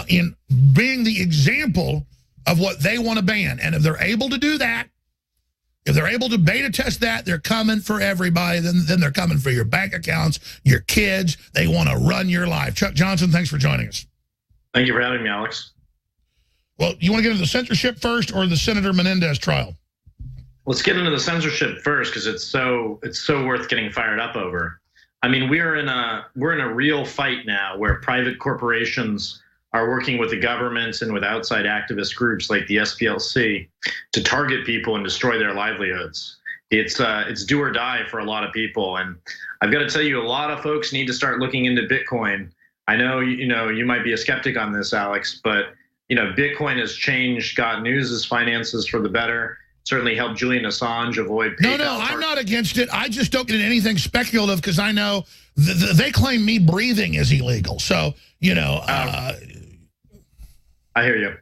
in being the example of what they want to ban. And if they're able to do that, if they're able to beta test that, they're coming for everybody. Then they're coming for your bank accounts, your kids. They want to run your life. Chuck Jonson, thanks for joining us. Thank you for having me, Alex. Well, you want to get into the censorship first or the Senator Menendez trial? Let's get into the censorship first because it's so worth getting fired up over. I mean, we're in a real fight now where private corporations are working with the governments and with outside activist groups like the SPLC to target people and destroy their livelihoods. It's do or die for a lot of people, and I've got to tell you, a lot of folks need to start looking into Bitcoin. I know you might be a skeptic on this, Alex, but Bitcoin has changed Scott News' finances for the better. Certainly helped Julian Assange avoid PayPal. No, I'm not against it. I just don't get into anything speculative because I know they claim me breathing is illegal. So, I hear you.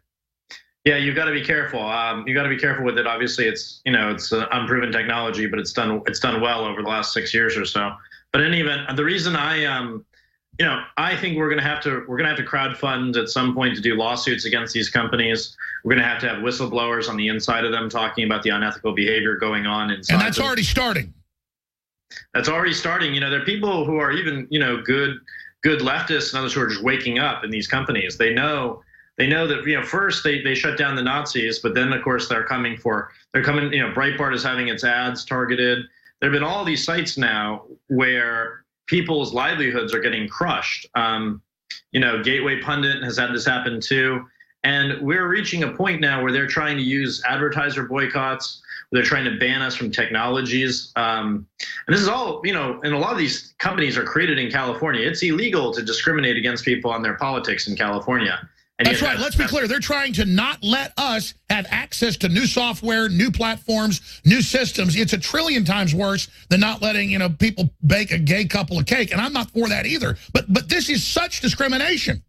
Yeah, you've got to be careful. You got to be careful with it. Obviously, it's it's an unproven technology, but it's done well over the last 6 years or so. But in any event, the reason I think we're gonna have to crowdfund at some point to do lawsuits against these companies. We're gonna have to have whistleblowers on the inside of them talking about the unethical behavior going on inside. And that's already starting. That's already starting. There are people who are even good leftists and others who are just waking up in these companies. They know that first they shut down the Nazis, but then of course they're coming. Breitbart is having its ads targeted. There have been all these sites now where people's livelihoods are getting crushed. Gateway Pundit has had this happen too. And we're reaching a point now where they're trying to use advertiser boycotts. They're trying to ban us from technologies. And this is all, and a lot of these companies are created in California. It's illegal to discriminate against people on their politics in California. And that's right. Let's be clear. They're trying to not let us have access to new software, new platforms, new systems. It's a trillion times worse than not letting, people bake a gay couple of cake. And I'm not for that either. But this is such discrimination.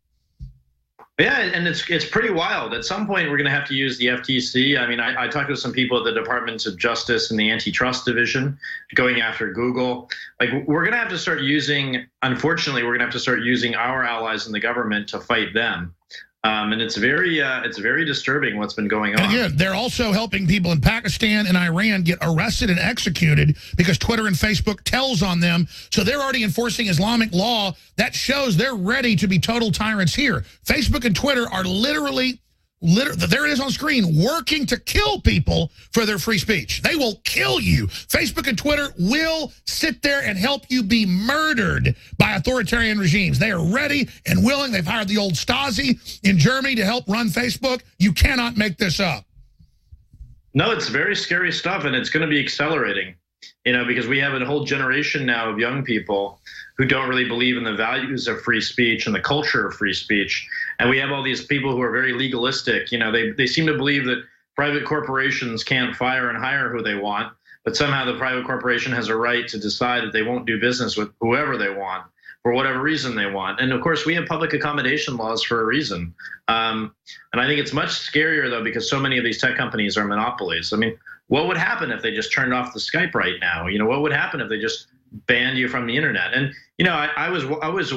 Yeah, and it's pretty wild. At some point, we're going to have to use the FTC. I mean, I talked to some people at the Departments of Justice and the Antitrust Division going after Google. Like, we're going to have to start using, unfortunately, we're going to have to start using our allies in the government to fight them. And it's very disturbing what's been going on. And again, they're also helping people in Pakistan and Iran get arrested and executed because Twitter and Facebook tells on them. So they're already enforcing Islamic law. That shows they're ready to be total tyrants here. Facebook and Twitter are literally, there it is on screen, working to kill people for their free speech. They will kill you. Facebook and Twitter will sit there and help you be murdered by authoritarian regimes. They are ready and willing. They've hired the old Stasi in Germany to help run Facebook. You cannot make this up. No, it's very scary stuff, and it's going to be accelerating, because we have a whole generation now of young people who don't really believe in the values of free speech and the culture of free speech. And we have all these people who are very legalistic. They seem to believe that private corporations can't fire and hire who they want, but somehow the private corporation has a right to decide that they won't do business with whoever they want for whatever reason they want. And of course, we have public accommodation laws for a reason. And I think it's much scarier, though, because so many of these tech companies are monopolies. I mean, what would happen if they just turned off the Skype right now? What would happen if they just banned you from the internet? And I was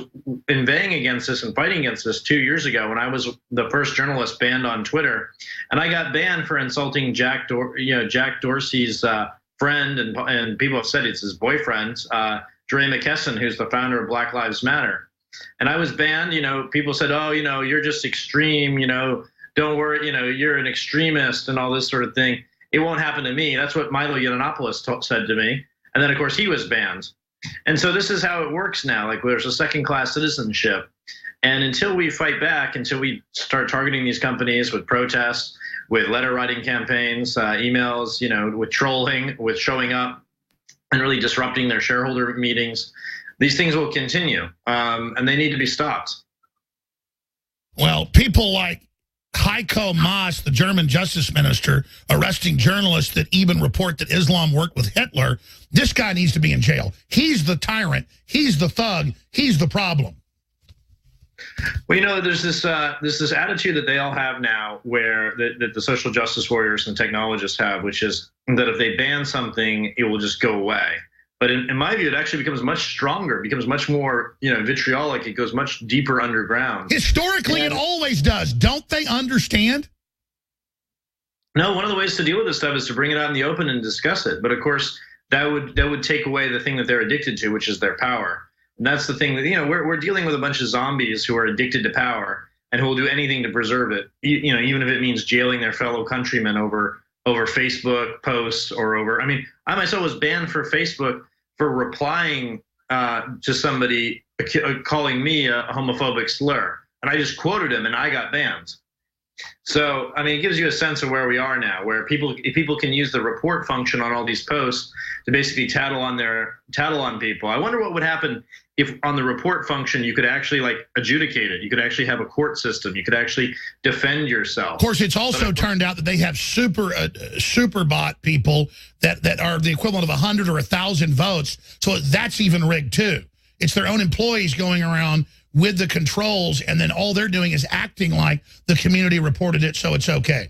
inveighing against this and fighting against this 2 years ago when I was the first journalist banned on Twitter, and I got banned for insulting Jack Dorsey's friend, and people have said it's his boyfriend, Dre McKesson, who's the founder of Black Lives Matter. And I was banned. People said, "Oh, you're just extreme. Don't worry. You're an extremist," and all this sort of thing. It won't happen to me. That's what Milo Yiannopoulos said to me. And then, of course, he was banned. And so this is how it works now. Like, there's a second-class citizenship. And until we fight back, until we start targeting these companies with protests, with letter-writing campaigns, emails, with trolling, with showing up and really disrupting their shareholder meetings, these things will continue, and they need to be stopped. Well, people like Heiko Maas, the German justice minister, arresting journalists that even report that Islam worked with Hitler. This guy needs to be in jail. He's the tyrant. He's the thug. He's the problem. Well, there's this attitude that they all have now, where that the social justice warriors and technologists have, which is that if they ban something, it will just go away. But in my view, it actually becomes much stronger, becomes much more, vitriolic. It goes much deeper underground. Historically, it always does. Don't they understand? No, one of the ways to deal with this stuff is to bring it out in the open and discuss it. But of course, that would take away the thing that they're addicted to, which is their power. And that's the thing that, we're dealing with a bunch of zombies who are addicted to power and who will do anything to preserve it. Even if it means jailing their fellow countrymen over Facebook posts or over, I myself was banned for Facebook for replying to somebody calling me a homophobic slur. And I just quoted him and I got banned. So, it gives you a sense of where we are now, where people can use the report function on all these posts to basically tattle on people. I wonder what would happen if on the report function you could actually adjudicate it. You could actually have a court system. You could actually defend yourself. Of course, it's also turned out that they have super bot people that are the equivalent of 100 or 1,000 votes. So that's even rigged too. It's their own employees going around with the controls, and then all they're doing is acting like the community reported it, so it's okay.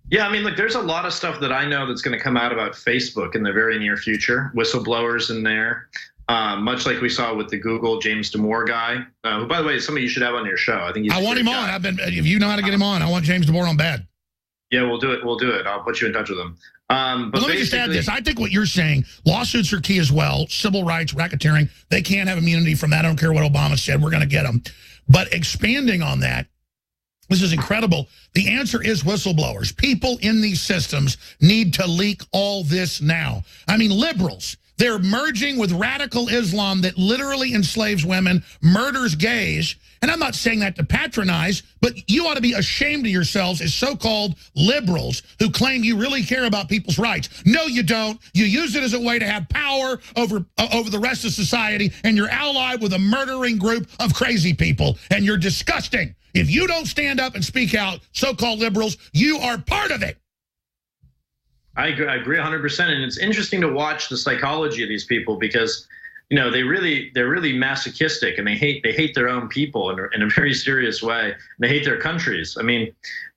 Yeah, look, there's a lot of stuff that I know that's going to come out about Facebook in the very near future. Whistleblowers in there, much like we saw with the Google James Damore guy, who, by the way, is somebody you should have on your show. I think he's want him on. If you know how to get him on, I want James Damore on bad. Yeah, we'll do it. I'll put you in touch with him. But let me just add this. I think what you're saying, lawsuits are key as well. Civil rights, racketeering, they can't have immunity from that. I don't care what Obama said. We're going to get them. But expanding on that, this is incredible. The answer is whistleblowers. People in these systems need to leak all this now. Liberals, they're merging with radical Islam that literally enslaves women, murders gays. And I'm not saying that to patronize, but you ought to be ashamed of yourselves as so-called liberals who claim you really care about people's rights. No, you don't. You use it as a way to have power over the rest of society, and you're allied with a murdering group of crazy people, and you're disgusting. If you don't stand up and speak out, so-called liberals, you are part of it. I agree 100%, and it's interesting to watch the psychology of these people because they're really masochistic, and they hate their own people in a very serious way. They hate their countries.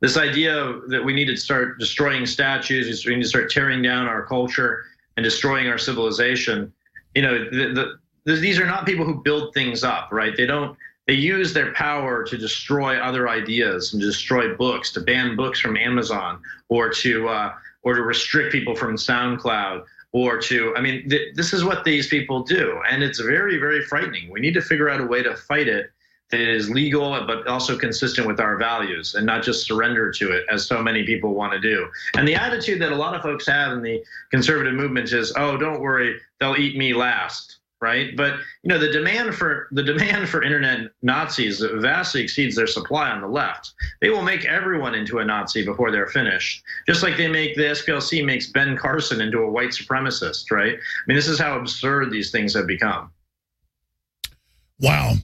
This idea that we need to start destroying statues, we need to start tearing down our culture and destroying our civilization. These are not people who build things up, right? They use their power to destroy other ideas and destroy books, to ban books from Amazon, or to restrict people from SoundCloud. This is what these people do, and it's very, very frightening. We need to figure out a way to fight it that is legal, but also consistent with our values, and not just surrender to it, as so many people want to do. And the attitude that a lot of folks have in the conservative movement is, oh, don't worry, they'll eat me last, right? But the demand for internet Nazis vastly exceeds their supply on the left. They will make everyone into a Nazi before they're finished, just like the SPLC makes Ben Carson into a white supremacist, right? This is how absurd these things have become. Wow.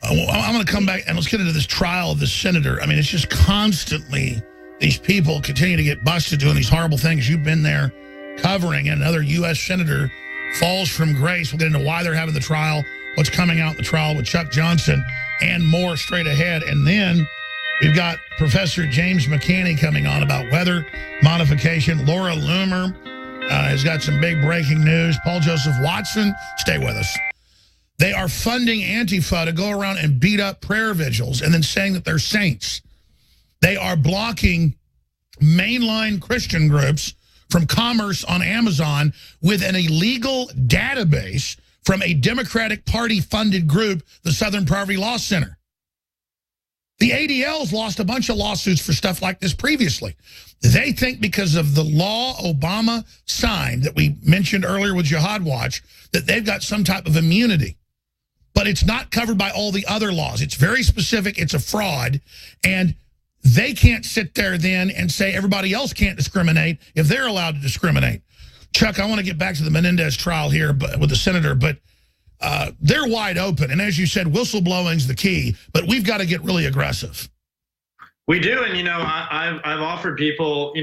I'm going to come back and let's get into this trial of the senator. It's just constantly these people continue to get busted doing these horrible things. You've been there covering, and another U.S. senator falls from grace. We'll get into why they're having the trial, what's coming out in the trial with Chuck Jonson, and more straight ahead. And then we've got Professor James McCanney coming on about weather modification. Laura Loomer has got some big breaking news. Paul Joseph Watson, stay with us. They are funding Antifa to go around and beat up prayer vigils and then saying that they're saints. They are blocking mainline Christian groups from commerce on Amazon with an illegal database from a Democratic Party-funded group, the Southern Poverty Law Center. The ADL's lost a bunch of lawsuits for stuff like this previously. They think because of the law Obama signed that we mentioned earlier with Jihad Watch, that they've got some type of immunity. But it's not covered by all the other laws. It's very specific. It's a fraud. And they can't sit there then and say everybody else can't discriminate if they're allowed to discriminate. Chuck, I want to get back to the Menendez trial here with the senator, but they're wide open. And as you said, whistleblowing's the key, but we've got to get really aggressive. We do, and I've offered people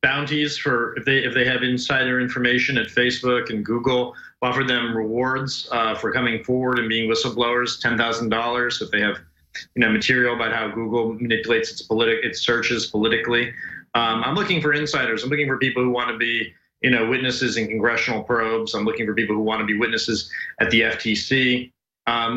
bounties for if they have insider information at Facebook and Google. Offered them rewards for coming forward and being whistleblowers, $10,000 if they have material about how Google manipulates its searches politically. I'm looking for insiders. I'm looking for people who want to be witnesses in congressional probes. I'm looking for people who want to be witnesses at the FTC.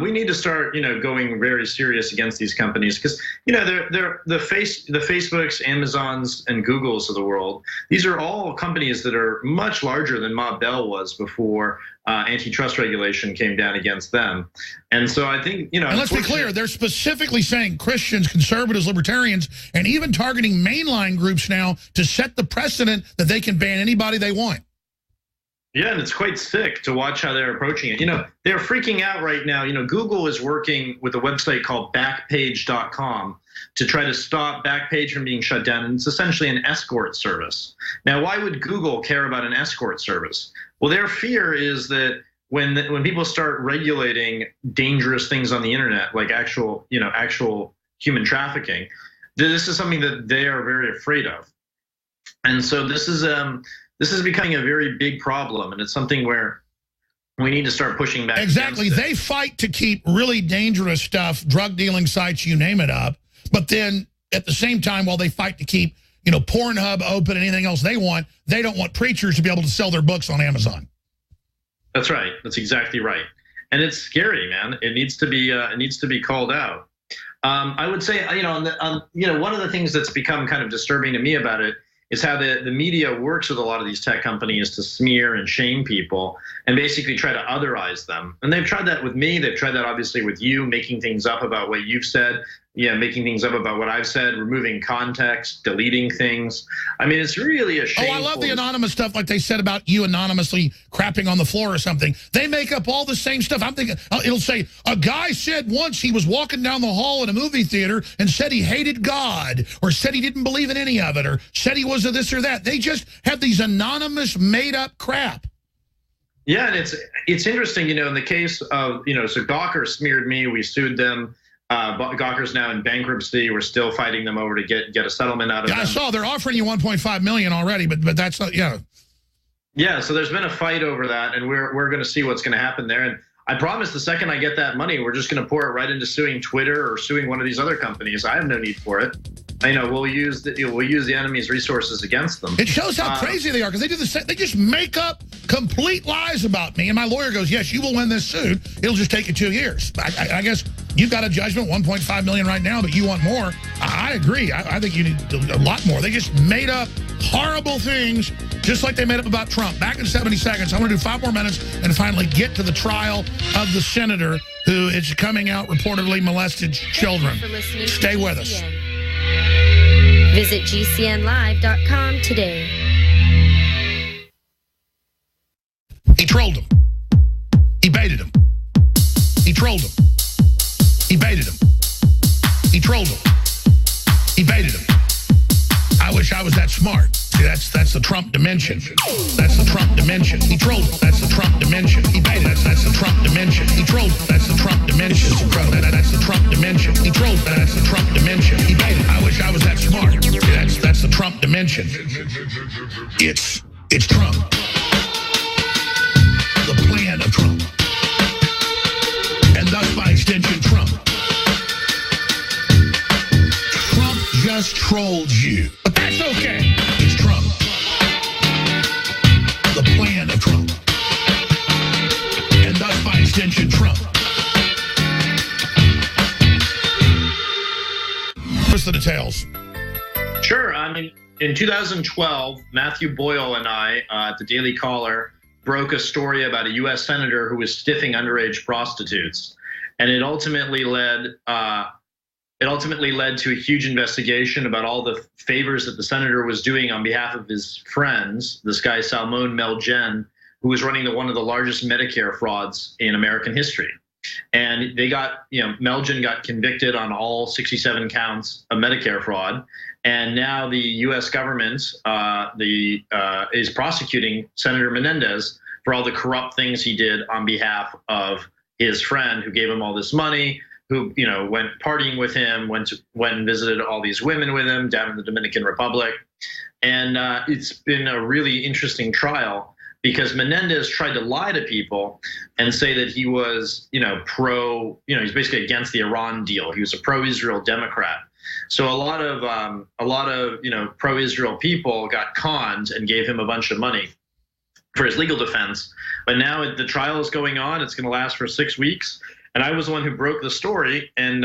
We need to start, going very serious against these companies because, they're the Facebooks, Amazons, and Googles of the world. These are all companies that are much larger than Ma Bell was before antitrust regulation came down against them. And so I think, And let's be clear, they're specifically saying Christians, conservatives, libertarians, and even targeting mainline groups now to set the precedent that they can ban anybody they want. Yeah, and it's quite sick to watch how they're approaching it. They're freaking out right now. Google is working with a website called Backpage.com to try to stop Backpage from being shut down. And it's essentially an escort service. Now, why would Google care about an escort service? Well, their fear is that when people start regulating dangerous things on the internet, like actual human trafficking, this is something that they are very afraid of. And so this is becoming a very big problem, and it's something where we need to start pushing back. Exactly. They fight to keep really dangerous stuff, drug dealing sites, you name it, up. But then at the same time, while they fight to keep, Pornhub open and anything else they don't want preachers to be able to sell their books on Amazon. That's right. That's exactly right. And it's scary, man. It needs to be called out. I would say, one of the things that's become kind of disturbing to me about it is how the media works with a lot of these tech companies to smear and shame people and basically try to otherize them. And they've tried that with me. They've tried that obviously with you, making things up about what you've said. Yeah, making things up about what I've said, removing context, deleting things. I mean, it's really a shame. Oh, I love the anonymous stuff like they said about you anonymously crapping on the floor or something. They make up all the same stuff. I'm thinking, it'll say, a guy said once he was walking down the hall in a movie theater and said he hated God, or said he didn't believe in any of it, or said he was a this or that. They just have these anonymous made up crap. Yeah, and it's interesting, in the case of, so Gawker smeared me, we sued them. Gawker's now in bankruptcy. We're still fighting them over to get a settlement out of them. I saw they're offering you 1.5 million already, but that's not, Yeah, so there's been a fight over that, and we're going to see what's going to happen there. And I promise the second I get that money, we're just going to pour it right into suing Twitter or suing one of these other companies. I have no need for it. We'll use the enemy's resources against them. It shows how crazy they are because they do the same. They just make up complete lies about me. And my lawyer goes, "Yes, you will win this suit. It'll just take you 2 years." I guess you've got a judgment, 1.5 million right now, but you want more. I agree. I think you need a lot more. They just made up horrible things, just like they made up about Trump. Back in 70 seconds, I'm going to do 5 more minutes and finally get to the trial of the senator who is coming out reportedly molested children. Stay with us. Visit GCNlive.com today. He trolled him. He baited him. He trolled him. He baited him. He trolled him. He baited him. I wish I was that smart. See, that's the Trump dimension. That's the Trump dimension. He trolled him. That's the Trump dimension. He baited him. That's the Trump dimension. He trolled him. That's the Trump dimension. That's the Trump dimension. He trolled him. That's the Trump dimension. He baited him. I wish I was that smart. See, that's the Trump dimension. It's Trump. The plan of Trump. And thus by extension, Trump. Trump just trolled you. But that's okay. It's Trump. The plan of Trump. And thus by extension, Trump. What's the details? Sure. I mean, in 2012, Matthew Boyle and I at the Daily Caller broke a story about a U.S. senator who was stiffing underage prostitutes, and it ultimately led to a huge investigation about all the favors that the senator was doing on behalf of his friends. This guy Salmon Melgen, who was running one of the largest Medicare frauds in American history. And they got, Melgen got convicted on all 67 counts of Medicare fraud. And now the U.S. government is prosecuting Senator Menendez for all the corrupt things he did on behalf of his friend who gave him all this money, who went partying with him, went and visited all these women with him down in the Dominican Republic. And it's been a really interesting trial because Menendez tried to lie to people and say that he was, he's basically against the Iran deal. He was a pro-Israel Democrat. So a lot of pro-Israel people got conned and gave him a bunch of money. for his legal defense. But now the trial is going on. It's going to last for 6 weeks. And I was the one who broke the story, and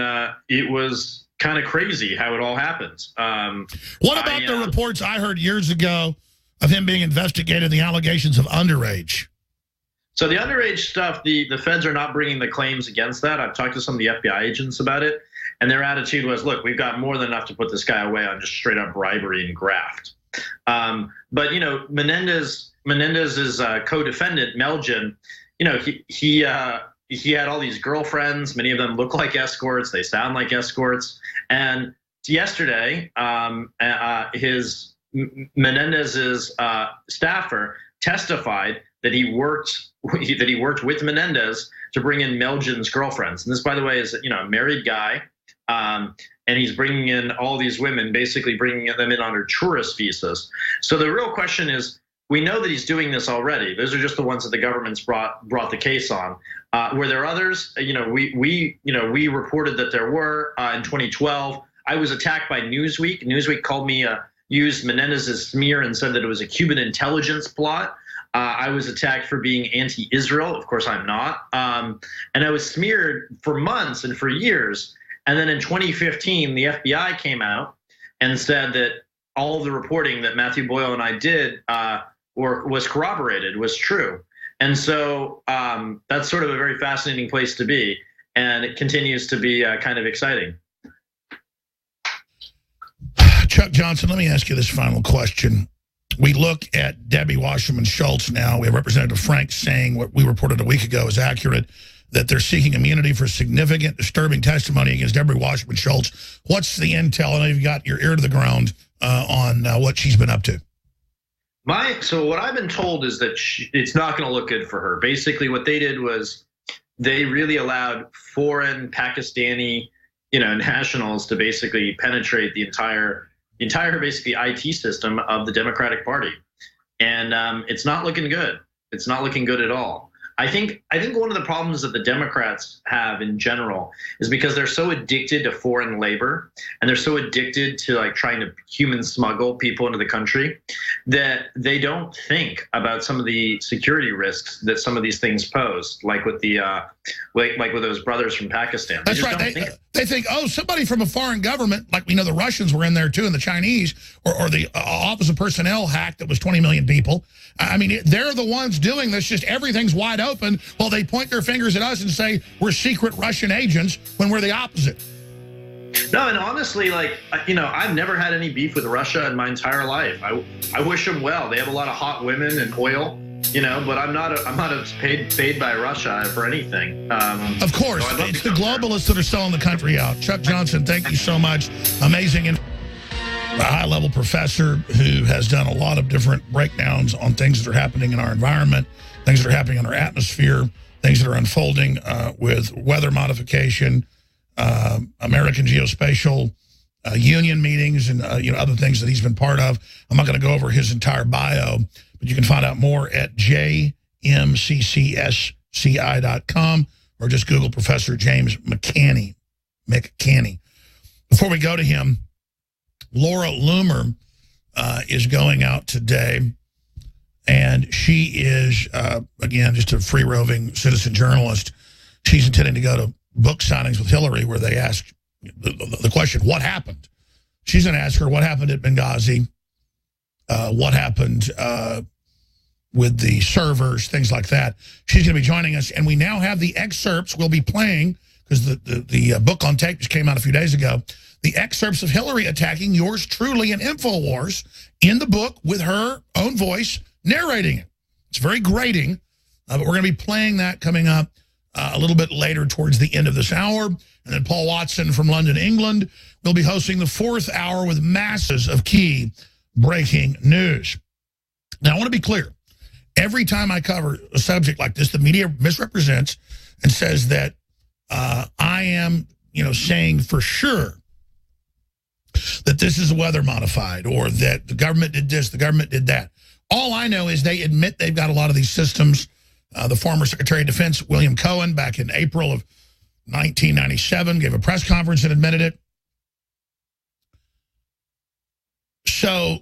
it was kind of crazy how it all happens. What about the reports I heard years ago of him being investigated, the allegations of underage? So the underage stuff, the feds are not bringing the claims against that. I've talked to some of the FBI agents about it, and their attitude was, look, we've got more than enough to put this guy away on just straight up bribery and graft. But, you know, Menendez's co-defendant, Melgen, you know, he had all these girlfriends. Many of them look like escorts. They sound like escorts. And yesterday, Menendez's staffer testified that he worked with Menendez to bring in Melgen's girlfriends. And this, by the way, is, you know, a married guy, and he's bringing in all these women, basically bringing them in under tourist visas. So the real question is, we know that he's doing this already. Those are just the ones that the government's brought the case on. Were there others? You know, we reported that there were in 2012. I was attacked by Newsweek. Newsweek called me used Menendez's smear and said that it was a Cuban intelligence plot. I was attacked for being anti-Israel. Of course, I'm not. And I was smeared for months and for years. And then in 2015, the FBI came out and said that all of the reporting that Matthew Boyle and I did was corroborated, was true. And so that's sort of a very fascinating place to be. And it continues to be kind of exciting. Chuck Jonson, let me ask you this final question. We look at Debbie Wasserman Schultz now. We have Representative Frank saying what we reported a week ago is accurate, that they're seeking immunity for significant, disturbing testimony against Debbie Wasserman Schultz. What's the intel? I know you've got your ear to the ground on what she's been up to. So what I've been told is that it's not going to look good for her. Basically, what they did was they really allowed foreign Pakistani, you know, nationals to basically penetrate the entire basically IT system of the Democratic Party, and it's not looking good. It's not looking good at all. I think one of the problems that the Democrats have in general is because they're so addicted to foreign labor, and they're so addicted to like trying to human smuggle people into the country, that they don't think about some of the security risks that some of these things pose, like with the like with those brothers from Pakistan. That's right. They think, oh, somebody from a foreign government, like we know the Russians were in there too, and the Chinese, or the Office of Personnel hack that was 20 million people. I mean, they're the ones doing this, just everything's wide open. Well, they point their fingers at us and say we're secret Russian agents when we're the opposite. No, and honestly, like, you know, I've never had any beef with Russia in my entire life. I wish them well. They have a lot of hot women and oil, you know, but I'm not paid by Russia for anything. Of course, so it's the globalists that are selling the country out. Chuck Jonson, thank you so much. Amazing. A high-level professor who has done a lot of different breakdowns on things that are happening in our environment, things that are happening in our atmosphere, things that are unfolding with weather modification, American Geospatial Union meetings, and you know, other things that he's been part of. I'm not going to go over his entire bio, but you can find out more at jmccsci.com or just Google Professor James McCanney. Before we go to him, Laura Loomer is going out today, and she is, again, just a free-roving citizen journalist. She's intending to go to book signings with Hillary, where they ask the question, what happened? She's going to ask her what happened at Benghazi, what happened with the servers, things like that. She's going to be joining us, and we now have the excerpts we'll be playing, because the book on tape just came out a few days ago, the excerpts of Hillary attacking yours truly in InfoWars in the book with her own voice narrating it. It's very grating, but we're going to be playing that coming up a little bit later towards the end of this hour. And then Paul Watson from London, England, will be hosting the 4th hour with masses of key breaking news. Now, I want to be clear. Every time I cover a subject like this, the media misrepresents and says that I am, you know, saying for sure that this is weather modified, or that the government did this, the government did that. All I know is they admit they've got a lot of these systems. The former Secretary of Defense, William Cohen, back in April of 1997, gave a press conference and admitted it. So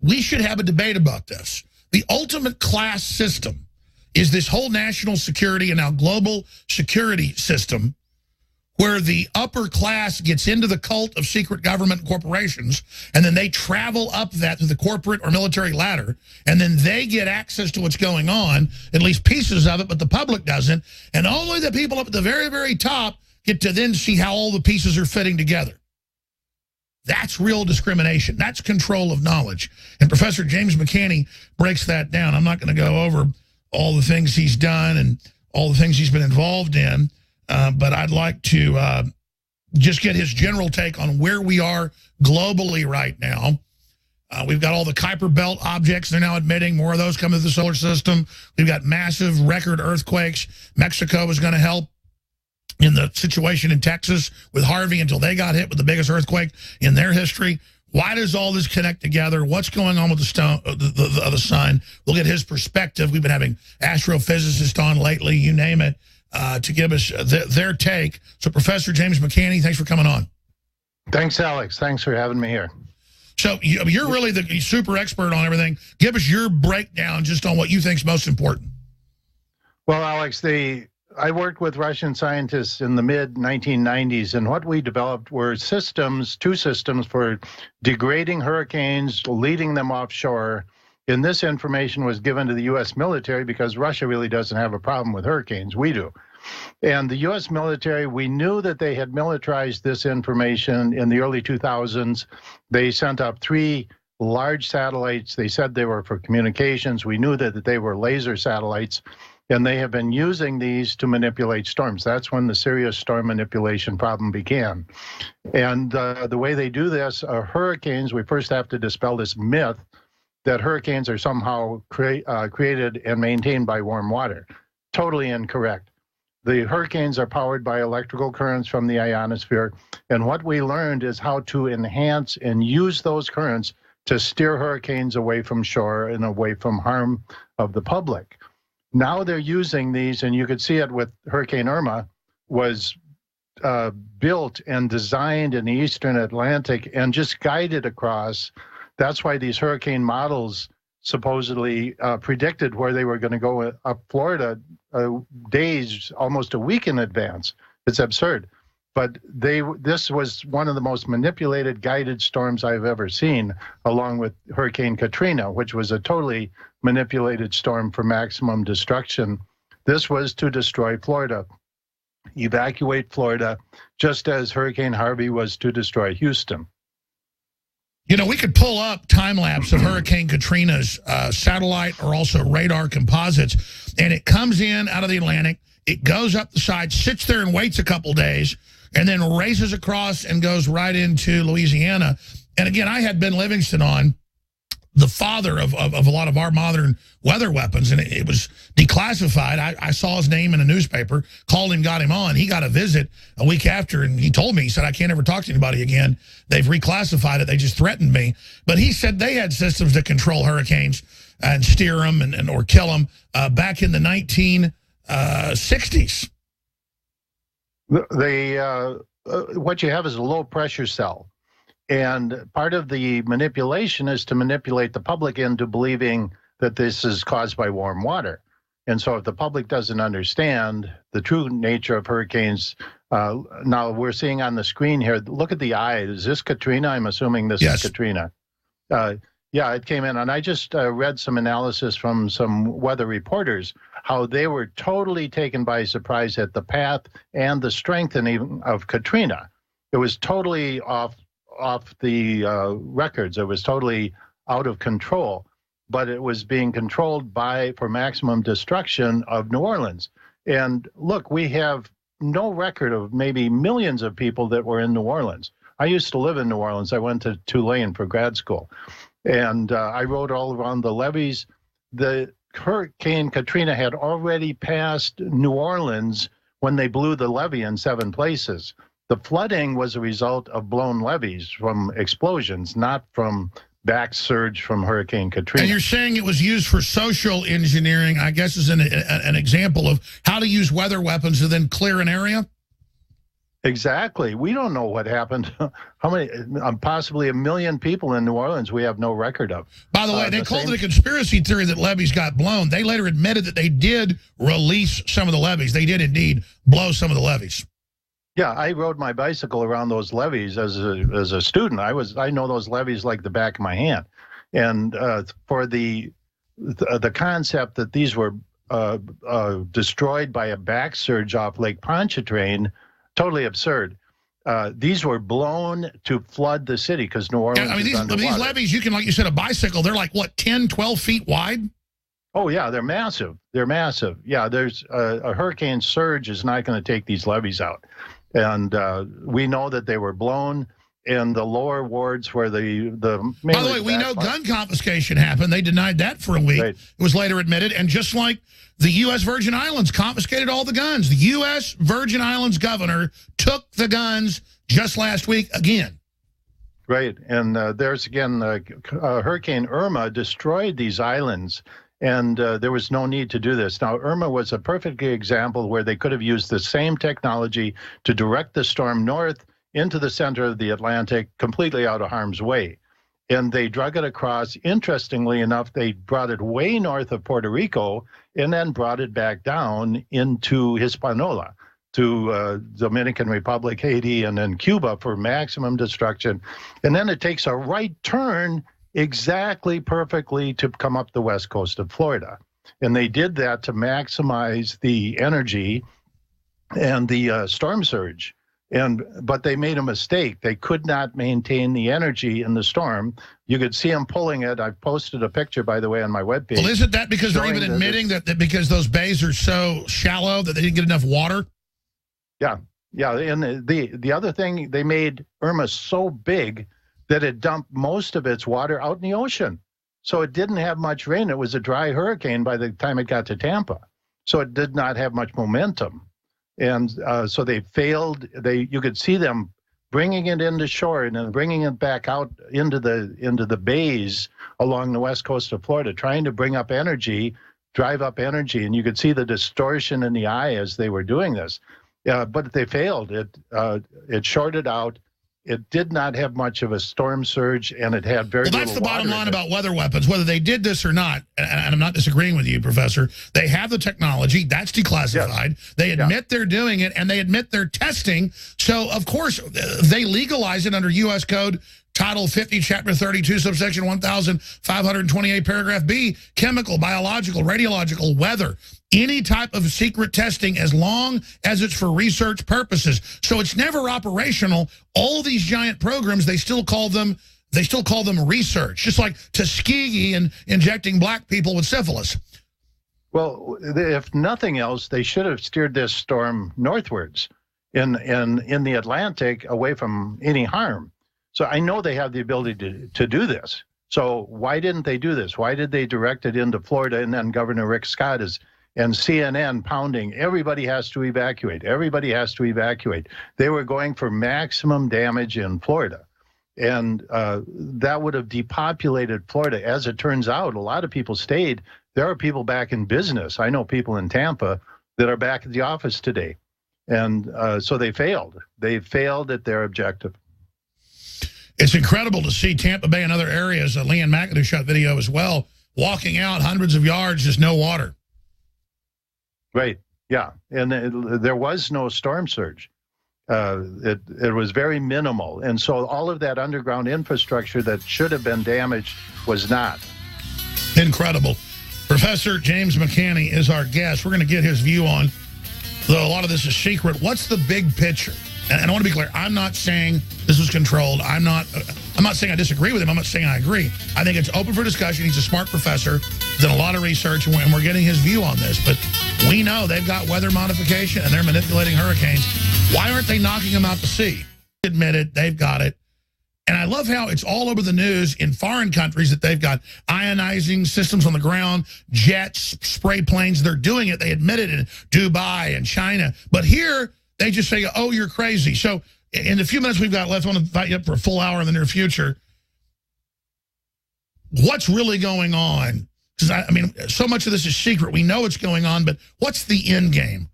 we should have a debate about this. The ultimate class system is this whole national security and now global security system where the upper class gets into the cult of secret government corporations, and then they travel up that to the corporate or military ladder, and then they get access to what's going on, at least pieces of it, but the public doesn't. And only the people up at the very, very top get to then see how all the pieces are fitting together. That's real discrimination. That's control of knowledge. And Professor James McCanney breaks that down. I'm not going to go over all the things he's done and all the things he's been involved in, but I'd like to just get his general take on where we are globally right now. We've got all the Kuiper Belt objects. They're now admitting more of those come to the solar system. We've got massive record earthquakes. Mexico is going to help in the situation in Texas with Harvey until they got hit with the biggest earthquake in their history. Why does all this connect together? What's going on with the sun? We'll get his perspective. We've been having astrophysicists on lately, you name it, to give us their take. So Professor James McCanney, thanks for coming on. Thanks, Alex. Thanks for having me here. So you're really the super expert on everything. Give us your breakdown just on what you think is most important. Well, Alex, I worked with Russian scientists in the mid-1990s, and what we developed were two systems for degrading hurricanes, leading them offshore. And this information was given to the U.S. military because Russia really doesn't have a problem with hurricanes. We do. And the U.S. military, we knew that they had militarized this information in the early 2000s. They sent up 3 large satellites. They said they were for communications. We knew that they were laser satellites. And they have been using these to manipulate storms. That's when the serious storm manipulation problem began. And the way they do this, hurricanes, we first have to dispel this myth that hurricanes are somehow created and maintained by warm water. Totally incorrect. The hurricanes are powered by electrical currents from the ionosphere. And what we learned is how to enhance and use those currents to steer hurricanes away from shore and away from harm of the public. Now they're using these, and you could see it with Hurricane Irma, was built and designed in the Eastern Atlantic and just guided across. That's why these hurricane models supposedly predicted where they were going to go up Florida days, almost a week in advance. It's absurd. But this was one of the most manipulated guided storms I've ever seen, along with Hurricane Katrina, which was a totally manipulated storm for maximum destruction. This was to destroy Florida, evacuate Florida, just as Hurricane Harvey was to destroy Houston. You know, we could pull up time-lapse of Hurricane Katrina's satellite or also radar composites, and it comes in out of the Atlantic, it goes up the side, sits there and waits a couple days, and then races across and goes right into Louisiana. And again, I had Ben Livingston on, the father of a lot of our modern weather weapons, and it was declassified. I saw his name in a newspaper, called him, got him on. He got a visit a week after, and he told me, he said, I can't ever talk to anybody again. They've reclassified it. They just threatened me. But he said they had systems to control hurricanes and steer them and or kill them back in the 1960s. What you have is a low pressure cell. And part of the manipulation is to manipulate the public into believing that this is caused by warm water. And so if the public doesn't understand the true nature of hurricanes, now we're seeing on the screen here, look at the eye. Is this Katrina? I'm assuming this is Katrina. Yeah, it came in. And I just read some analysis from some weather reporters, how they were totally taken by surprise at the path and the strengthening of Katrina. It was totally off the records. It was totally out of control, but it was being controlled for maximum destruction of New Orleans. And look, we have no record of maybe millions of people that were in New Orleans. I used to live in New Orleans. I went to Tulane for grad school, and I rode all around the levees. The Hurricane Katrina had already passed New Orleans when they blew the levee in 7 places. The flooding was a result of blown levees from explosions, not from back surge from Hurricane Katrina. And you're saying it was used for social engineering, I guess, is an example of how to use weather weapons to then clear an area? Exactly. We don't know what happened. How many, possibly 1 million people in New Orleans we have no record of. By the way, they called it a conspiracy theory that levees got blown. They later admitted that they did release some of the levees. They did indeed blow some of the levees. Yeah, I rode my bicycle around those levees as a student. I know those levees like the back of my hand. And for the concept that these were destroyed by a back surge off Lake Pontchartrain, totally absurd. These were blown to flood the city because New Orleans is underwater. These levees, you can, like you said, a bicycle, they're like, what, 10, 12 feet wide? Oh, yeah, they're massive. They're massive. Yeah, there's a hurricane surge is not going to take these levees out. And we know that they were blown in the lower wards where the By the way, we know gun confiscation happened. They denied that for a week. Right. It was later admitted. And just like the U.S. Virgin Islands confiscated all the guns, the U.S. Virgin Islands governor took the guns just last week again. Right. And there's, again, Hurricane Irma destroyed these islands. And there was no need to do this. Now, Irma was a perfect example where they could have used the same technology to direct the storm north into the center of the Atlantic, completely out of harm's way. And they drug it across. Interestingly enough, they brought it way north of Puerto Rico and then brought it back down into Hispaniola, to Dominican Republic, Haiti, and then Cuba for maximum destruction. And then it takes a right turn exactly perfectly to come up the west coast of Florida. And they did that to maximize the energy and the storm surge. But they made a mistake. They could not maintain the energy in the storm. You could see them pulling it. I've posted a picture, by the way, on my webpage. Well, isn't that because they're even admitting that because those bays are so shallow that they didn't get enough water? Yeah, yeah. And the other thing, they made Irma so big that it dumped most of its water out in the ocean. So it didn't have much rain. It was a dry hurricane by the time it got to Tampa. So it did not have much momentum. And so they failed. You could see them bringing it into shore and then bringing it back out into the bays along the west coast of Florida, trying to bring up energy, drive up energy. And you could see the distortion in the eye as they were doing this. But they failed. It shorted out. It did not have much of a storm surge, and it had very little water. Well, that's the bottom line about weather weapons, whether they did this or not, and I'm not disagreeing with you, Professor. They have the technology. That's declassified. Yes. They admit they're doing it, and they admit they're testing. So, of course, they legalize it under U.S. Code Title 50, Chapter 32, subsection 1528, paragraph B, chemical, biological, radiological, weather. Any type of secret testing as long as it's for research purposes. So it's never operational. All these giant programs, they still call them research, just like Tuskegee and injecting black people with syphilis. Well, if nothing else, they should have steered this storm northwards in the Atlantic away from any harm. So I know they have the ability to do this. So why didn't they do this? Why did they direct it into Florida and then Governor Rick Scott and CNN pounding, everybody has to evacuate. Everybody has to evacuate. They were going for maximum damage in Florida. And that would have depopulated Florida. As it turns out, a lot of people stayed. There are people back in business. I know people in Tampa that are back at the office today. And so they failed. They failed at their objective. It's incredible to see Tampa Bay and other areas, Leanne McCanney shot video as well, walking out hundreds of yards, just no water. Right. Yeah. And there was no storm surge. It was very minimal. And so all of that underground infrastructure that should have been damaged was not. Incredible. Professor James McCanney is our guest. We're going to get his view on, though a lot of this is secret, what's the big picture? And I want to be clear, I'm not saying this was controlled. I'm not saying I disagree with him. I'm not saying I agree. I think it's open for discussion. He's a smart professor, done a lot of research, and we're getting his view on this. But we know they've got weather modification, and they're manipulating hurricanes. Why aren't they knocking them out to sea? Admit it, they've got it. And I love how it's all over the news in foreign countries that they've got ionizing systems on the ground, jets, spray planes. They're doing it. They admit it in Dubai and China. But here, they just say, oh, you're crazy. So in the few minutes we've got left, I want to invite you up for a full hour in the near future. What's really going on? Because, I mean, so much of this is secret. We know what's going on, but what's the end game?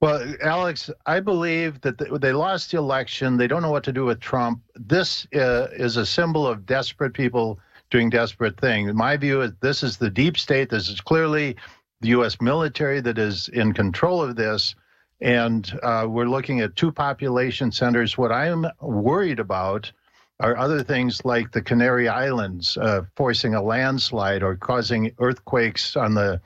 Well, Alex, I believe that they lost the election. They don't know what to do with Trump. This is a symbol of desperate people doing desperate things. My view is this is the deep state. This is clearly the U.S. military that is in control of this. And we're looking at 2 population centers. What I'm worried about are other things like the Canary Islands forcing a landslide or causing earthquakes on the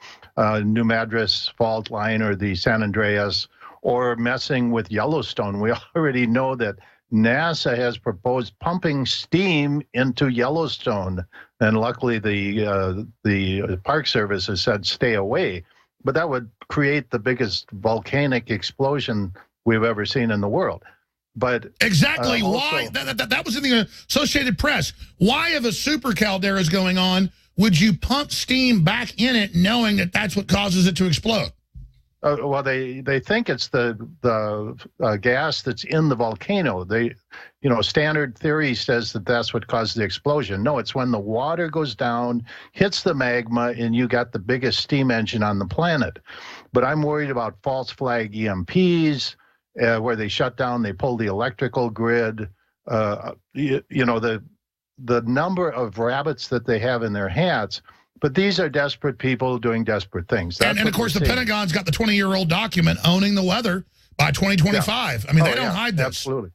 New Madras fault line or the San Andreas, or messing with Yellowstone. We already know that NASA has proposed pumping steam into Yellowstone, and luckily the Park Service has said stay away. But that would create the biggest volcanic explosion we've ever seen in the world. But exactly also, why that was in the Associated Press. Why, if a super caldera is going on, would you pump steam back in it, knowing that that's what causes it to explode? Well, they think it's the gas that's in the volcano. Standard theory says that that's what caused the explosion. No, it's when the water goes down, hits the magma, and you got the biggest steam engine on the planet. But I'm worried about false flag EMPs, where they shut down, they pull the electrical grid. The number of rabbits that they have in their hats. But these are desperate people doing desperate things. And of course, the Pentagon's got the 20-year-old document owning the weather by 2025. Yeah. I mean, they don't hide this. Absolutely.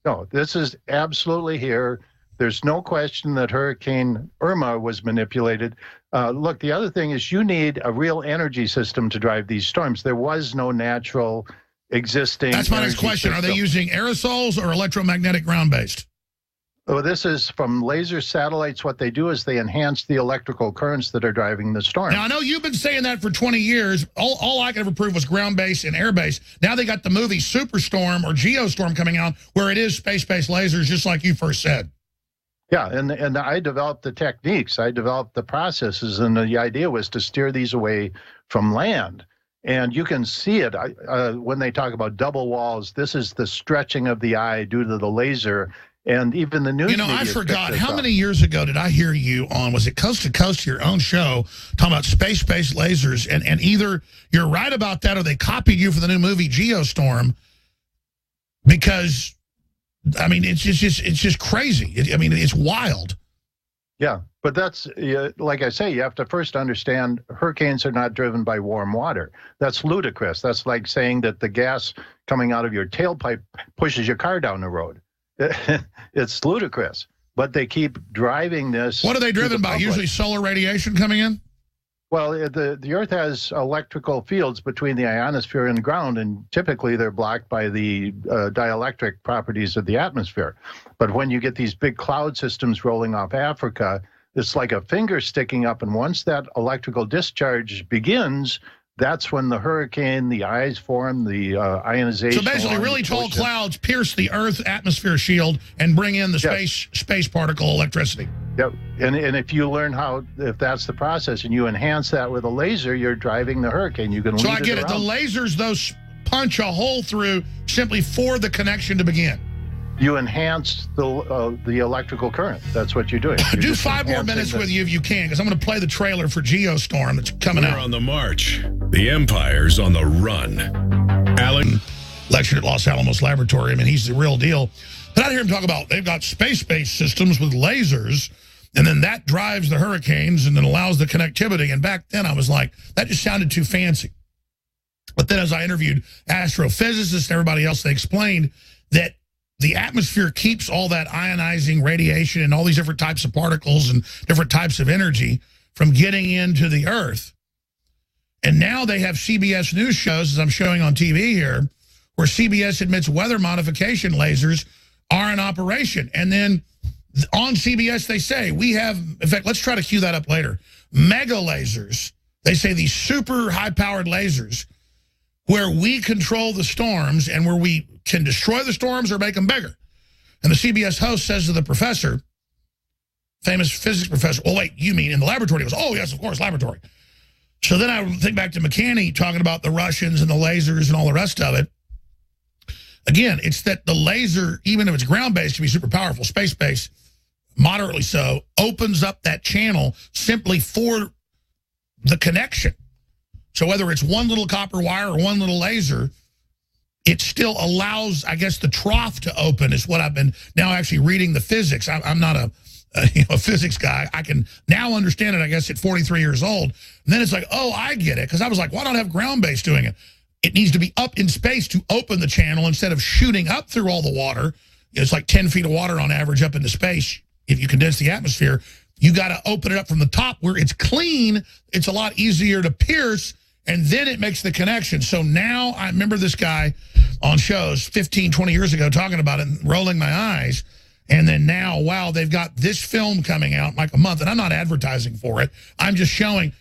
No, this is absolutely here. There's no question that Hurricane Irma was manipulated. Look, the other thing is you need a real energy system to drive these storms. There was no natural existing. That's my next question. System. Are they using aerosols or electromagnetic ground-based? Well, this is from laser satellites. What they do is they enhance the electrical currents that are driving the storm. Now, I know you've been saying that for 20 years. All I could ever prove was ground-based and air-based. Now they got the movie Superstorm or Geostorm coming out where it is space-based lasers, just like you first said. Yeah, and I developed the techniques. I developed the processes, and the idea was to steer these away from land. And you can see it when they talk about double walls. This is the stretching of the eye due to the laser. And even the news. I forgot, how many years ago did I hear you on, was it Coast to Coast, your own show, talking about space-based lasers, and either you're right about that or they copied you for the new movie Geostorm, because, I mean, it's just crazy. It's wild. Yeah, but that's, like I say, you have to first understand hurricanes are not driven by warm water. That's ludicrous. That's like saying that the gas coming out of your tailpipe pushes your car down the road. It's ludicrous, but they keep driving this. What are they driven by? Usually solar radiation coming in? Well, the Earth has electrical fields between the ionosphere and the ground, and typically they're blocked by the dielectric properties of the atmosphere. But when you get these big cloud systems rolling off Africa, it's like a finger sticking up, and once that electrical discharge begins, that's when the hurricane, the eyes form, the ionization. So basically, really tall clouds pierce the Earth atmosphere shield and bring in the space particle electricity. Yep. And if you learn if that's the process, and you enhance that with a laser, you're driving the hurricane. You can. So I get it. The lasers, those punch a hole through simply for the connection to begin. You enhance the electrical current. That's what you're doing. Do 5 more minutes with you if you can, because I'm going to play the trailer for Geostorm that's coming out. We're on the march. The Empire's on the run. Alan lectured at Los Alamos Laboratory. I mean, he's the real deal. But I hear him talk about they've got space-based systems with lasers, and then that drives the hurricanes and then allows the connectivity. And back then I was like, that just sounded too fancy. But then as I interviewed astrophysicists and everybody else, they explained that the atmosphere keeps all that ionizing radiation and all these different types of particles and different types of energy from getting into the Earth. And now they have CBS News shows, as I'm showing on TV here, where CBS admits weather modification lasers are in operation. And then on CBS, they say, we have, in fact, let's try to cue that up later, mega lasers. They say these super high-powered lasers where we control the storms and where we can destroy the storms or make them bigger. And the CBS host says to the professor, famous physics professor, well, wait, you mean in the laboratory? He goes, oh, yes, of course, laboratory. So then I think back to McCanney talking about the Russians and the lasers and all the rest of it. Again, it's that the laser, even if it's ground-based, can be super powerful. Space-based, moderately so, opens up that channel simply for the connection. So whether it's one little copper wire or one little laser, it still allows, I guess, the trough to open is what I've been now actually reading the physics. I'm not a physics guy. I can now understand it, I guess, at 43 years old. And then it's like, oh, I get it. Because I was like, why not have ground base doing it? It needs to be up in space to open the channel instead of shooting up through all the water. It's like 10 feet of water on average up into space. If you condense the atmosphere, you got to open it up from the top where it's clean. It's a lot easier to pierce, and then it makes the connection. So now I remember this guy on shows 15, 20 years ago talking about it and rolling my eyes. And then now, wow, they've got this film coming out in like a month, and I'm not advertising for it. I'm just showing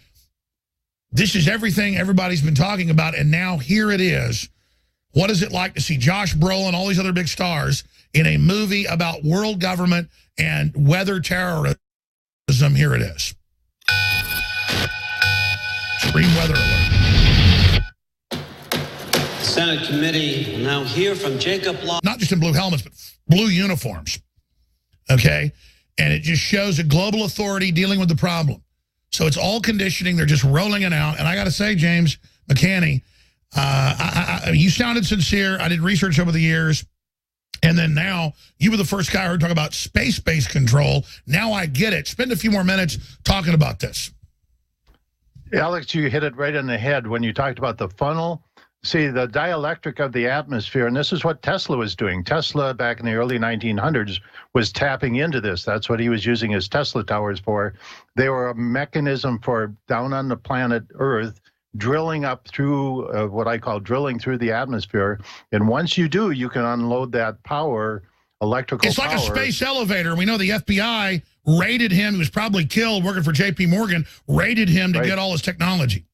this is everything everybody's been talking about, and now here it is. What is it like to see Josh Brolin, all these other big stars, in a movie about world government and weather terrorism? Here it is. Extreme weather alert. Senate committee will now hear from Jacob Law. Not just in blue helmets, but blue uniforms. Okay? And it just shows a global authority dealing with the problem. So it's all conditioning. They're just rolling it out. And I got to say, James McCanney, you sounded sincere. I did research over the years. And then now, you were the first guy I heard talk about space-based control. Now I get it. Spend a few more minutes talking about this. Alex, you hit it right on the head when you talked about the funnel. See, the dielectric of the atmosphere, and this is what Tesla was doing. Tesla, back in the early 1900s, was tapping into this. That's what he was using his Tesla towers for. They were a mechanism for down on the planet Earth, drilling up through what I call drilling through the atmosphere. And once you do, you can unload that power, electrical power. It's like a space elevator. We know the FBI raided him. He was probably killed working for J.P. Morgan, raided him to get all his technology.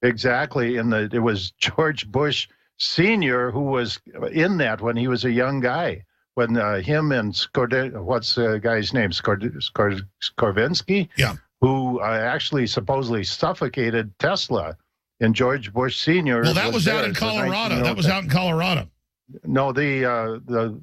Exactly. And it was George Bush Sr. who was in that when he was a young guy. When him and what's the guy's name? Skorvinsky? Yeah. Who actually supposedly suffocated Tesla. And George Bush Sr. Well, that was out in Colorado. That was out in Colorado. No, the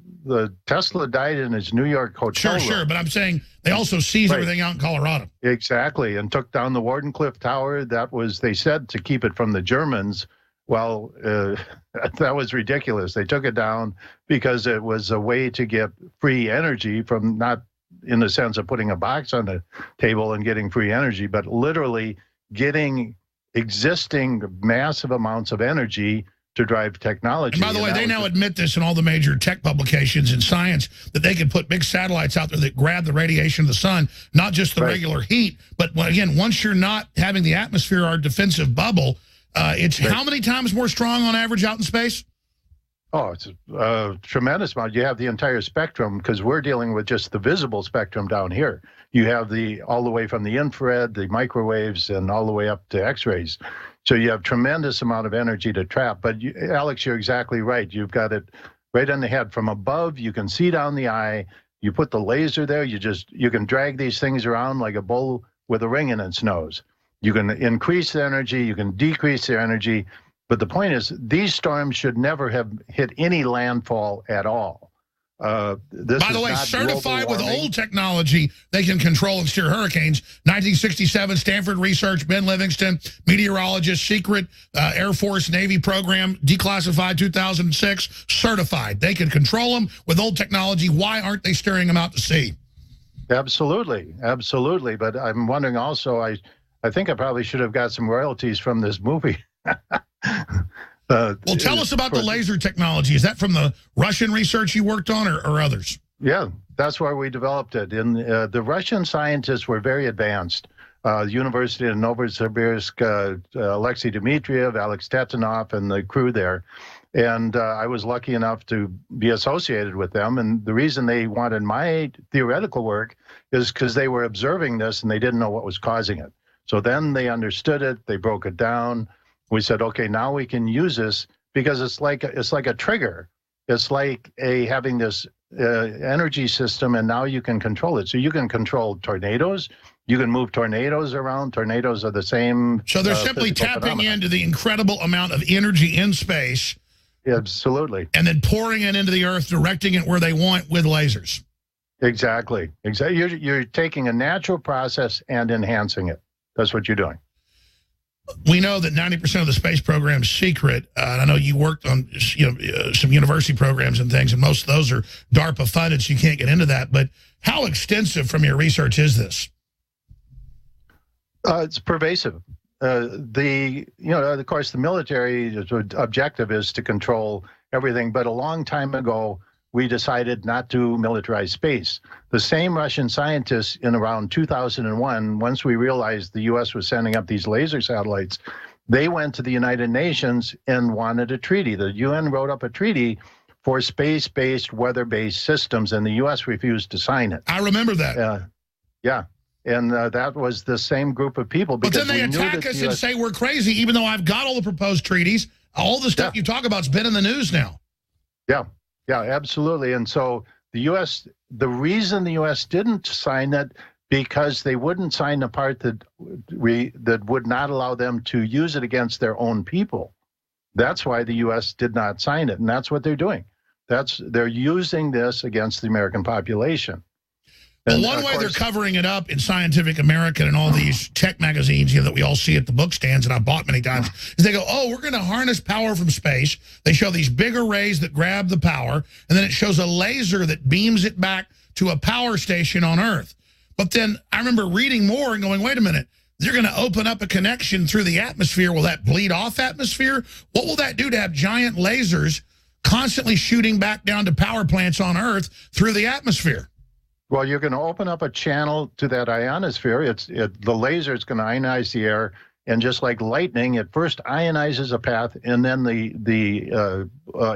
Tesla died in his New York hotel room. Sure, but I'm saying they also seized everything out in Colorado. Exactly, and took down the Wardenclyffe Tower. That was, they said, to keep it from the Germans. Well, that was ridiculous. They took it down because it was a way to get free energy from, not in the sense of putting a box on the table and getting free energy, but literally getting existing massive amounts of energy to drive technology. And by the way, they now admit this in all the major tech publications in science, that they can put big satellites out there that grab the radiation of the sun, not just the regular heat, but again, once you're not having the atmosphere, our defensive bubble, it's how many times more strong on average out in space? Oh, it's a tremendous amount. You have the entire spectrum, because we're dealing with just the visible spectrum down here. You have all the way from the infrared, the microwaves, and all the way up to X-rays. So you have tremendous amount of energy to trap. But Alex, you're exactly right. You've got it right on the head. From above, you can see down the eye. You put the laser there. You can drag these things around like a bull with a ring in its nose. You can increase the energy. You can decrease the energy. But the point is, these storms should never have hit any landfall at all. By the way, certified with old technology, they can control and steer hurricanes. 1967, Stanford research, Ben Livingston, meteorologist, secret Air Force Navy program, declassified 2006, certified. They can control them with old technology. Why aren't they steering them out to sea? Absolutely, absolutely. But I'm wondering also, I think I probably should have got some royalties from this movie. Well, tell us about the laser technology. Is that from the Russian research you worked on or others? Yeah, that's where we developed it. And the Russian scientists were very advanced. University of Novosibirsk, Alexei Dmitriev, Alex Tetanov, and the crew there. And I was lucky enough to be associated with them. And the reason they wanted my theoretical work is because they were observing this and they didn't know what was causing it. So then they understood it. They broke it down. We said, okay, now we can use this because it's like a trigger. It's like having this energy system, and now you can control it. So you can control tornadoes. You can move tornadoes around. Tornadoes are the same. So they're simply tapping into the incredible amount of energy in space. Absolutely. And then pouring it into the earth, directing it where they want with lasers. Exactly. You're taking a natural process and enhancing it. That's what you're doing. We know that 90% of the space program is secret. And I know you worked on some university programs and things, and most of those are DARPA funded, so you can't get into that. But how extensive from your research is this? It's pervasive. Of course, the military objective is to control everything. But a long time ago, we decided not to militarize space. The same Russian scientists in around 2001, once we realized the U.S. was sending up these laser satellites, they went to the United Nations and wanted a treaty. The UN wrote up a treaty for space-based, weather-based systems, and the U.S. refused to sign it. I remember that. Yeah. And that was the same group of people. But then they attack us and say we're crazy, even though I've got all the proposed treaties. All the stuff you talk about has been in the news now. Yeah, absolutely. And so the reason the U.S. didn't sign it, because they wouldn't sign the part that would not allow them to use it against their own people. That's why the U.S. did not sign it, and that's what they're doing. They're using this against the American population. Well, one way they're covering it up in Scientific American and all these tech magazines that we all see at the book stands and I've bought many times, is they go, oh, we're going to harness power from space. They show these big arrays that grab the power, and then it shows a laser that beams it back to a power station on Earth. But then I remember reading more and going, wait a minute, they're going to open up a connection through the atmosphere. Will that bleed off atmosphere? What will that do to have giant lasers constantly shooting back down to power plants on Earth through the atmosphere? Well, you're going to open up a channel to that ionosphere. The laser is going to ionize the air, and just like lightning, it first ionizes a path, and then the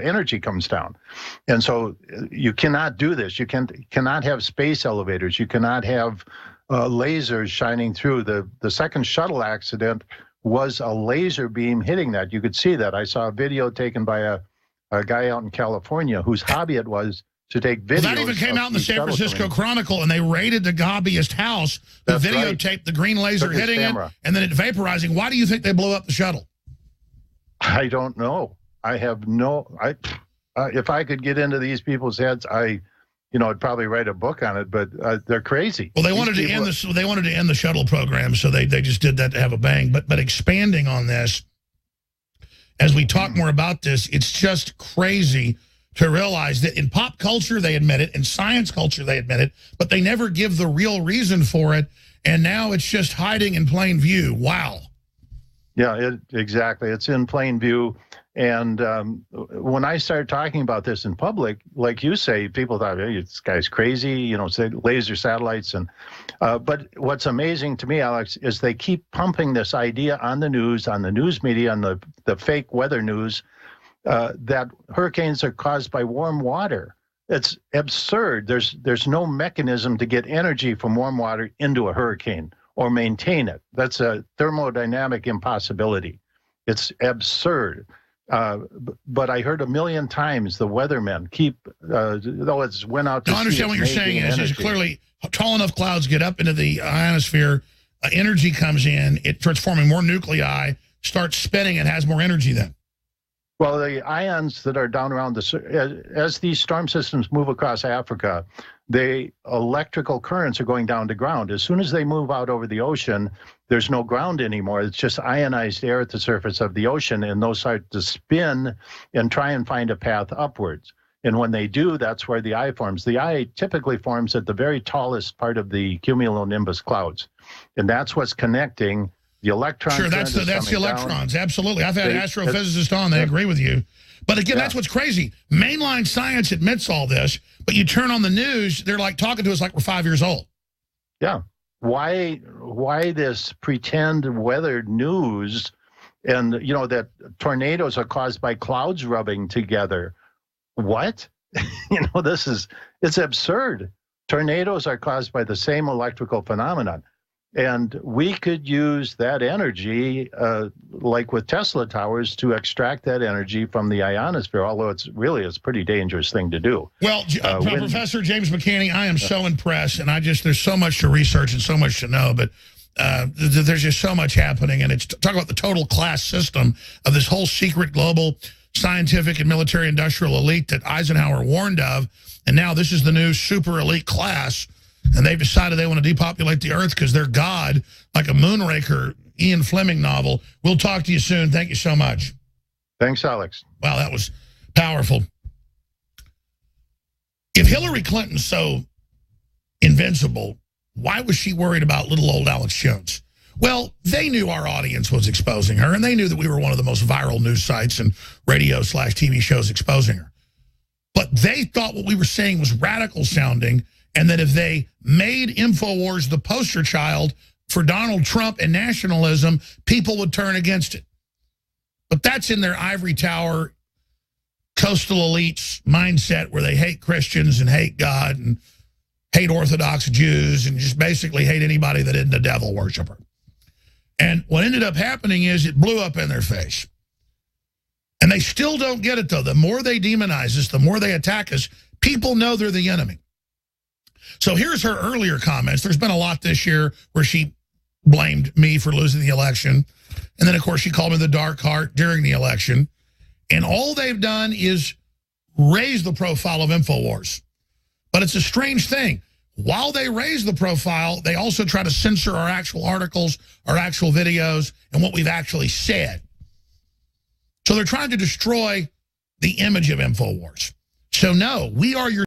energy comes down. And so you cannot do this. You cannot have space elevators. You cannot have lasers shining through. The second shuttle accident was a laser beam hitting that. You could see that. I saw a video taken by a guy out in California whose hobby it was to take videos. Well, that even came out in the San Francisco Chronicle, and they raided the hobbyist house to videotape the green laser hitting it and then it vaporizing. Why do you think they blew up the shuttle? I don't know. I have no. If I could get into these people's heads, I'd probably write a book on it. But they're crazy. Well, they wanted to end this. They wanted to end the shuttle program, so they just did that to have a bang. But expanding on this, as we talk more about this, it's just crazy to realize that in pop culture, they admit it, in science culture, they admit it, but they never give the real reason for it, and now it's just hiding in plain view. Wow. Yeah, exactly. It's in plain view, and when I started talking about this in public, like you say, people thought, hey, this guy's crazy, say laser satellites, and but what's amazing to me, Alex, is they keep pumping this idea on the news media, on the fake weather news, that hurricanes are caused by warm water. It's absurd. There's no mechanism to get energy from warm water into a hurricane or maintain it. That's a thermodynamic impossibility. It's absurd. But I heard a million times the weathermen keep, though it's went out to I understand what you're saying is clearly tall enough clouds get up into the ionosphere, energy comes in, it starts forming more nuclei, starts spinning, and has more energy then. Well, the ions that are down around as these storm systems move across Africa, the electrical currents are going down to ground. As soon as they move out over the ocean, there's no ground anymore. It's just ionized air at the surface of the ocean, and those start to spin and try and find a path upwards. And when they do, that's where the eye forms. The eye typically forms at the very tallest part of the cumulonimbus clouds, and that's what's connecting the electrons. Sure, that's the electrons. Down. Absolutely. I've had astrophysicists on. They agree with you. But again, that's what's crazy. Mainline science admits all this, but you turn on the news, they're like talking to us like we're 5 years old. Yeah. Why this pretend weather news and, that tornadoes are caused by clouds rubbing together? What? It's absurd. Tornadoes are caused by the same electrical phenomenon. And we could use that energy, like with Tesla towers, to extract that energy from the ionosphere, although it's a pretty dangerous thing to do. Well, Professor James McCanney, I am so impressed, and there's so much to research and so much to know, but there's just so much happening, and it's talk about the total class system of this whole secret global scientific and military industrial elite that Eisenhower warned of, and now this is the new super elite class. And they've decided they want to depopulate the earth because their god, like a moonraker, Ian Fleming novel. We'll talk to you soon. Thank you so much. Thanks, Alex. Wow, that was powerful. If Hillary Clinton's so invincible, why was she worried about little old Alex Jones? Well, they knew our audience was exposing her, and they knew that we were one of the most viral news sites and radio/TV shows exposing her. But they thought what we were saying was radical sounding, and that if they made InfoWars the poster child for Donald Trump and nationalism, people would turn against it. But that's in their ivory tower, coastal elites mindset where they hate Christians and hate God and hate Orthodox Jews and just basically hate anybody that isn't a devil worshiper. And what ended up happening is it blew up in their face. And they still don't get it, though. The more they demonize us, the more they attack us, people know they're the enemy. So here's her earlier comments. There's been a lot this year where she blamed me for losing the election. And then, of course, she called me the dark heart during the election. And all they've done is raise the profile of InfoWars. But it's a strange thing. While they raise the profile, they also try to censor our actual articles, our actual videos, and what we've actually said. So they're trying to destroy the image of InfoWars. So no, we are your